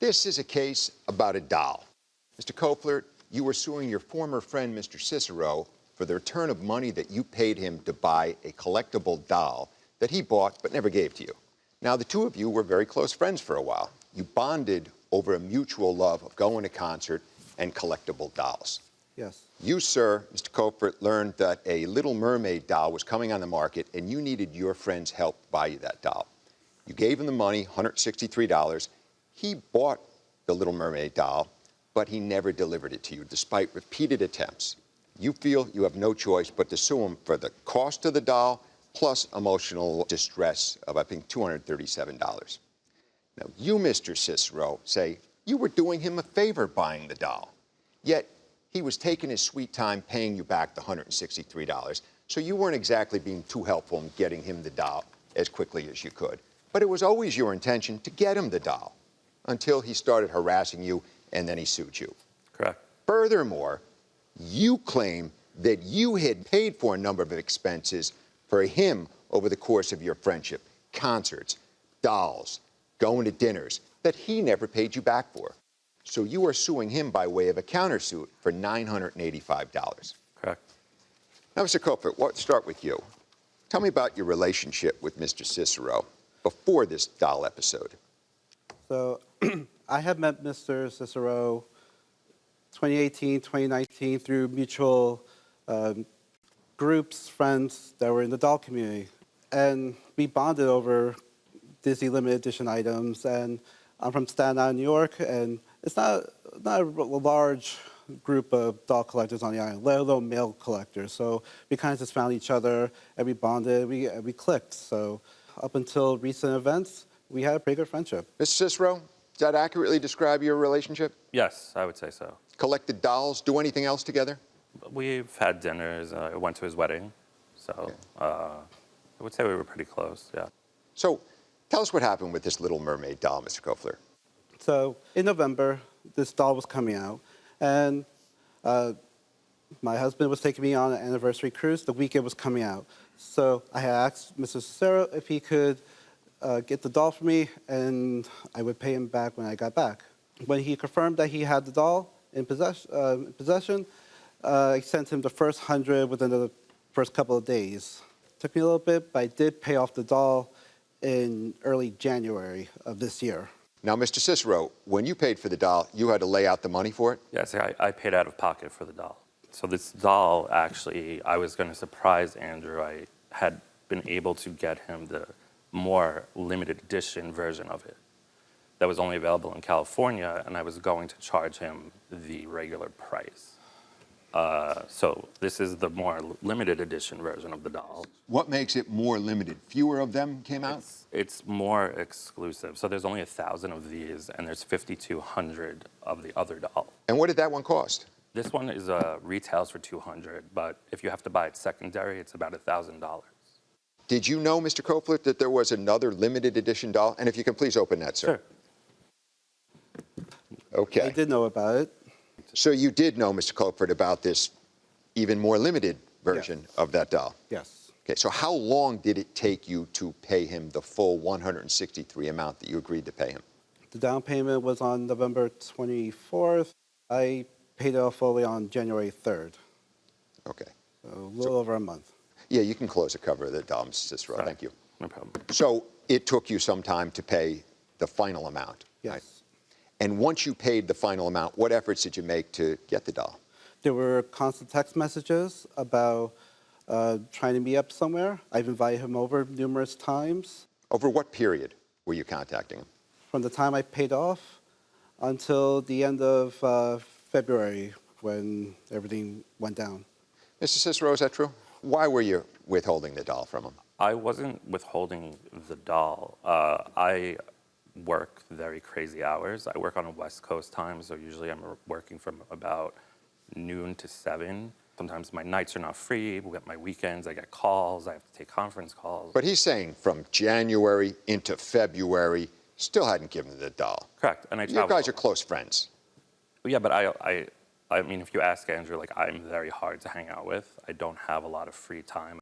This is a case about a doll. Mr. Kopler, you were suing your former friend, Mr. Cicero, for the return of money that you paid him to buy a collectible doll that he bought but never gave to you. Now, the two of you were very close friends for a while. You bonded over a mutual love of going to concert and collectible dolls. Yes. You, sir, Mr. Kopler, learned that a Little Mermaid doll was coming on the market and you needed your friend's help to buy you that doll. You gave him the money, $163. He bought the Little Mermaid doll, but he never delivered it to you, despite repeated attempts. You feel you have no choice but to sue him for the cost of the doll plus emotional distress of, I think, $237. Now, you, Mr. Cicero, say you were doing him a favor buying the doll, yet he was taking his sweet time paying you back the $163, so you weren't exactly being too helpful in getting him the doll as quickly as you could. But it was always your intention to get him the doll until he started harassing you and then he sued you. Correct. Furthermore, you claim that you had paid for a number of expenses for him over the course of your friendship, concerts, dolls, going to dinners, that he never paid you back for. So you are suing him by way of a countersuit for $985. Correct. Now, Mr. Kopler, let's start with you. Tell me about your relationship with Mr. Cicero before this doll episode. So I had met Mr. Cicero 2018, 2019 through mutual groups, friends that were in the doll community. And we bonded over Disney limited edition items. And I'm from Staten Island, New York, and it's not a large group of doll collectors on the island, let alone male collectors. So we kind of just found each other, and we bonded, we clicked. So up until recent events, we had a pretty good friendship. Mr. Cicero, does that accurately describe your relationship? Yes, I would say so. Collected dolls, do anything else together? We've had dinners. I went to his wedding. So Okay. I would say we were pretty close, yeah. So tell us what happened with this Little Mermaid doll, Mr. Kopler. So in November, this doll was coming out, and my husband was taking me on an anniversary cruise. The week it was coming out. So I had asked Mr. Cicero if he could get the doll for me, and I would pay him back when I got back. When he confirmed that he had the doll in possession, I sent him the first 100 within the first couple of days. Took me a little bit, but I did pay off the doll in early January of this year. Now, Mr. Cicero, when you paid for the doll, you had to lay out the money for it? Yes, I paid out of pocket for the doll. So this doll, actually, I was going to surprise Andrew. I had been able to get him the more limited edition version of it that was only available in California, and I was going to charge him the regular price. So this is the more limited edition version of the doll. What makes it more limited? Fewer of them came out? It's more exclusive. So there's only 1,000 of these, and there's 5,200 of the other doll. And what did that one cost? This one is retails for $200, but if you have to buy it secondary, it's about $1,000. Did you know, Mr. Kopler, that there was another limited edition doll? And if you can please open that, sir. Sure. Okay. I did know about it. So you did know, Mr. Kopler, about this even more limited version of that doll? Yes. Okay, so how long did it take you to pay him the full $163 amount that you agreed to pay him? The down payment was on November 24th. I paid it off fully on January 3rd. Okay. So a little over a month. Yeah, you can close the cover of the doll, Mr. Cicero. Sorry. Thank you. No problem. So it took you some time to pay the final amount? Yes. Right? And once you paid the final amount, what efforts did you make to get the doll? There were constant text messages about trying to meet up somewhere. I've invited him over numerous times. Over what period were you contacting him? From the time I paid off until the end of February when everything went down. Mr. Cicero, is that true? Why were you withholding the doll from him? I wasn't withholding the doll. I work very crazy hours. I work on a West Coast time, so usually I'm working from about noon to 7. Sometimes my nights are not free. We get my weekends. I get calls. I have to take conference calls. But he's saying from January into February, still hadn't given the doll. Correct. And I You travel. guys are close friends. Yeah, but I mean, if you ask Andrew, like, I'm very hard to hang out with. I don't have a lot of free time.